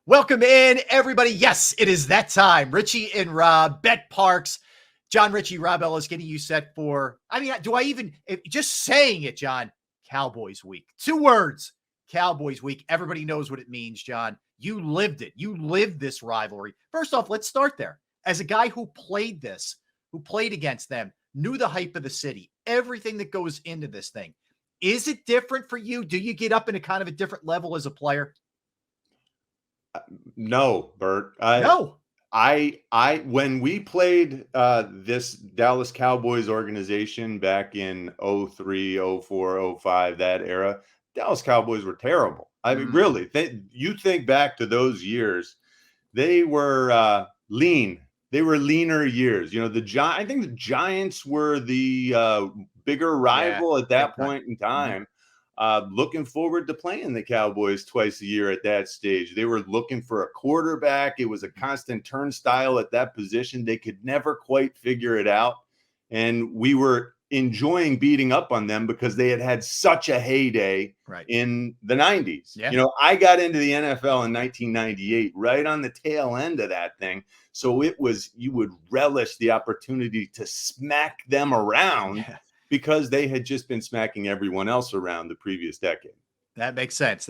Welcome in, everybody. Yes, it is that time. Ritchie and Rob, betPARX. Jon, Ritchie, Rob, Ellis getting you set for, just saying it, Jon, Cowboys week. 2 words, Cowboys week. Everybody knows what it means, Jon. You lived it. You lived this rivalry. First off, let's start there. As a guy who played against them, knew the hype of the city, everything that goes into this thing. Is it different for you? Do you get up in a kind of a different level as a player? No, Bert. No. When we played this Dallas Cowboys organization back in 03, 04, 05, that era, Dallas Cowboys were terrible. I mean, really, you think back to those years, they were lean. They were leaner years. You know, I think the Giants were the bigger rival at that point in time. Looking forward to playing the Cowboys twice a year at that stage. They were looking for a quarterback. It was a constant turnstile at that position. They could never quite figure it out. And we were enjoying beating up on them because they had such a heyday in the 90s. Yeah. You know, I got into the NFL in 1998, right on the tail end of that thing. So you would relish the opportunity to smack them around. Yeah. Because they had just been smacking everyone else around the previous decade. That makes sense.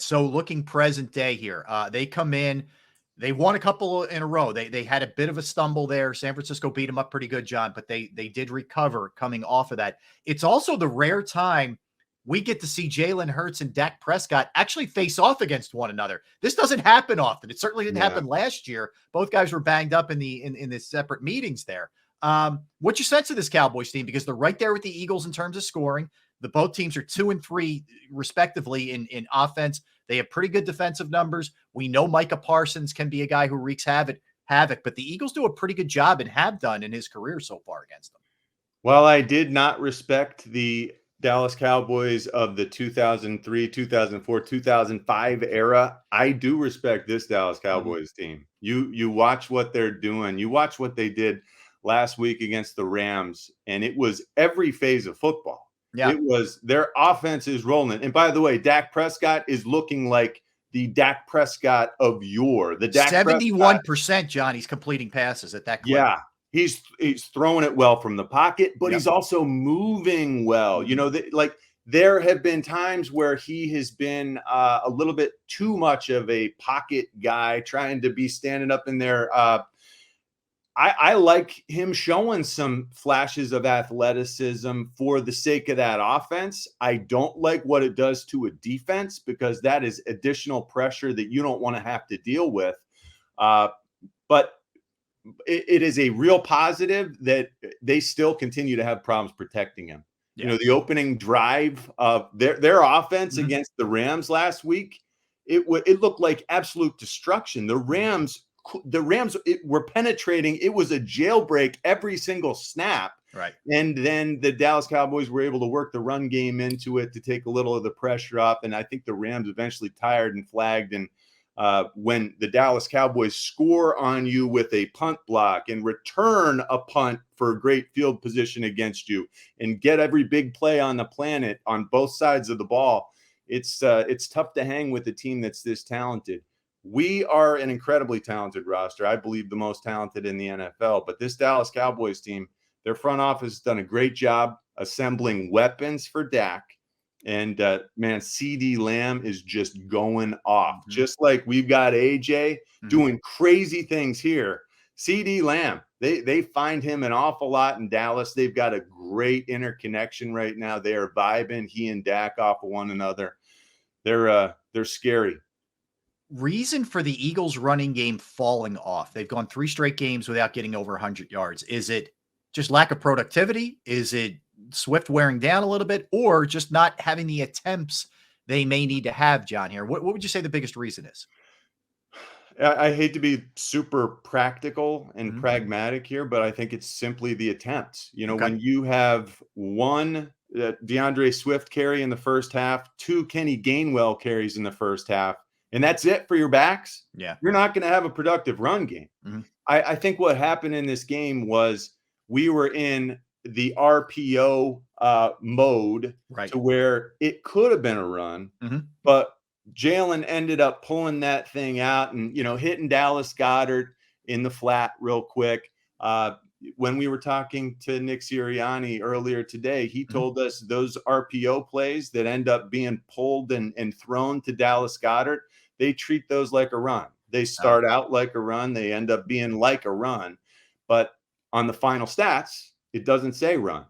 So looking present day here, they come in, they won a couple in a row. They had a bit of a stumble there. San Francisco beat them up pretty good, Jon, but they did recover coming off of that. It's also the rare time we get to see Jalen Hurts and Dak Prescott actually face off against one another. This doesn't happen often. It certainly didn't happen last year. Both guys were banged up in the separate meetings there. What's your sense of this Cowboys team? Because they're right there with the Eagles in terms of scoring. Both teams are 2 and 3 respectively in offense. They have pretty good defensive numbers. We know Micah Parsons can be a guy who wreaks havoc, but the Eagles do a pretty good job and have done in his career so far against them. Well, I did not respect the Dallas Cowboys of the 2003, 2004, 2005 era. I do respect this Dallas Cowboys team. You watch what they're doing. You watch what they did last week against the Rams, and it was every phase of football. Yeah. It was their offense is rolling. And by the way, Dak Prescott is looking like the Dak Prescott of yore. The Dak 71%, Jon, he's completing passes at that clip. Yeah. He's throwing it well from the pocket, but he's also moving well. You know, there have been times where he has been a little bit too much of a pocket guy, trying to be standing up in there. I like him showing some flashes of athleticism for the sake of that offense. I don't like what it does to a defense because that is additional pressure that you don't want to have to deal with. But it is a real positive that they still continue to have problems protecting him. Yeah. You know, the opening drive of their offense against the Rams last week, it looked like absolute destruction. The Rams were penetrating. It was a jailbreak every single snap. Right. And then the Dallas Cowboys were able to work the run game into it to take a little of the pressure off. And I think the Rams eventually tired and flagged. And when the Dallas Cowboys score on you with a punt block and return a punt for great field position against you and get every big play on the planet on both sides of the ball, it's tough to hang with a team that's this talented. We are an incredibly talented roster. I believe the most talented in the NFL. But this Dallas Cowboys team, their front office has done a great job assembling weapons for Dak. And, man, CeeDee Lamb is just going off. Just like we've got AJ doing crazy things here. CeeDee Lamb, they find him an awful lot in Dallas. They've got a great interconnection right now. They are vibing, he and Dak, off of one another. They're scary. Reason for the Eagles running game falling off? They've gone 3 straight games without getting over 100 yards. Is it just lack of productivity? Is it Swift wearing down a little bit, or just not having the attempts they may need to have, Jon, here? What would you say the biggest reason is? I hate to be super practical and pragmatic here, but I think it's simply the attempts. You know, when you have one DeAndre Swift carry in the first half, 2 Kenny Gainwell carries in the first half, and that's it for your backs, you're not going to have a productive run game. I think what happened in this game was we were in the RPO mode to where it could have been a run, but Jalen ended up pulling that thing out and, hitting Dallas Goedert in the flat real quick. When we were talking to Nick Sirianni earlier today, he told us those RPO plays that end up being pulled and thrown to Dallas Goedert, they treat those like a run. They start out like a run. They end up being like a run. But on the final stats, it doesn't say run.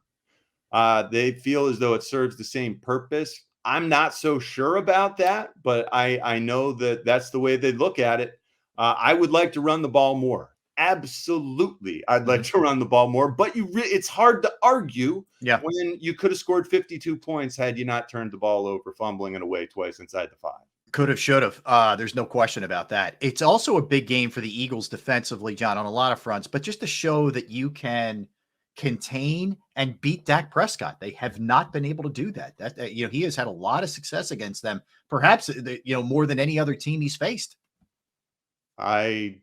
They feel as though it serves the same purpose. I'm not so sure about that, but I know that that's the way they look at it. I would like to run the ball more. Absolutely, I'd like to run the ball more, but it's hard to argue when you could have scored 52 points had you not turned the ball over, fumbling it away twice inside the 5. Could have, should have. There's no question about that. It's also a big game for the Eagles defensively, John, on a lot of fronts, but just to show that you can contain and beat Dak Prescott. They have not been able to do that. He has had a lot of success against them, perhaps, more than any other team he's faced. I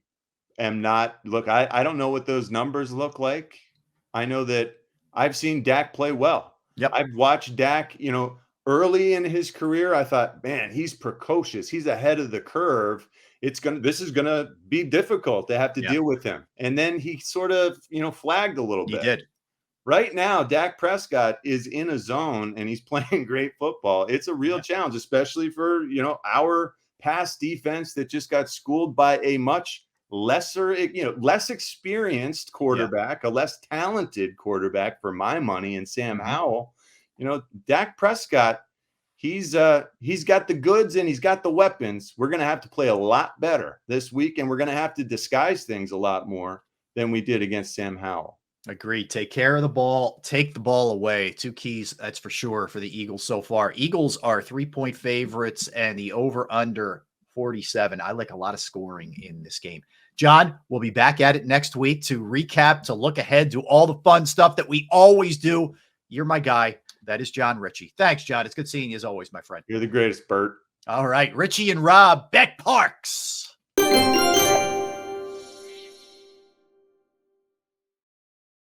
am not, look, I don't know what those numbers look like. I know that I've seen Dak play well. Yep. I've watched Dak, early in his career. I thought, man, he's precocious. He's ahead of the curve. This is going to be difficult to have to deal with him. And then he sort of, flagged a little bit. He did. Right now, Dak Prescott is in a zone and he's playing great football. It's a real challenge, especially for, our pass defense that just got schooled by a much lesser, less experienced quarterback, a less talented quarterback for my money, and Sam Howell. Dak Prescott, he's got the goods and he's got the weapons. We're going to have to play a lot better this week, and we're going to have to disguise things a lot more than we did against Sam Howell. Agreed. Take care of the ball, take the ball away. 2 keys, that's for sure, for the Eagles so far. Eagles are 3-point favorites, and the over-under 47. I like a lot of scoring in this game. John, we'll be back at it next week to recap, to look ahead, to all the fun stuff that we always do. You're my guy. That is John Ritchie. Thanks, John. It's good seeing you as always, my friend. You're the greatest, Bert. All right. Ritchie and Rob, betPARX.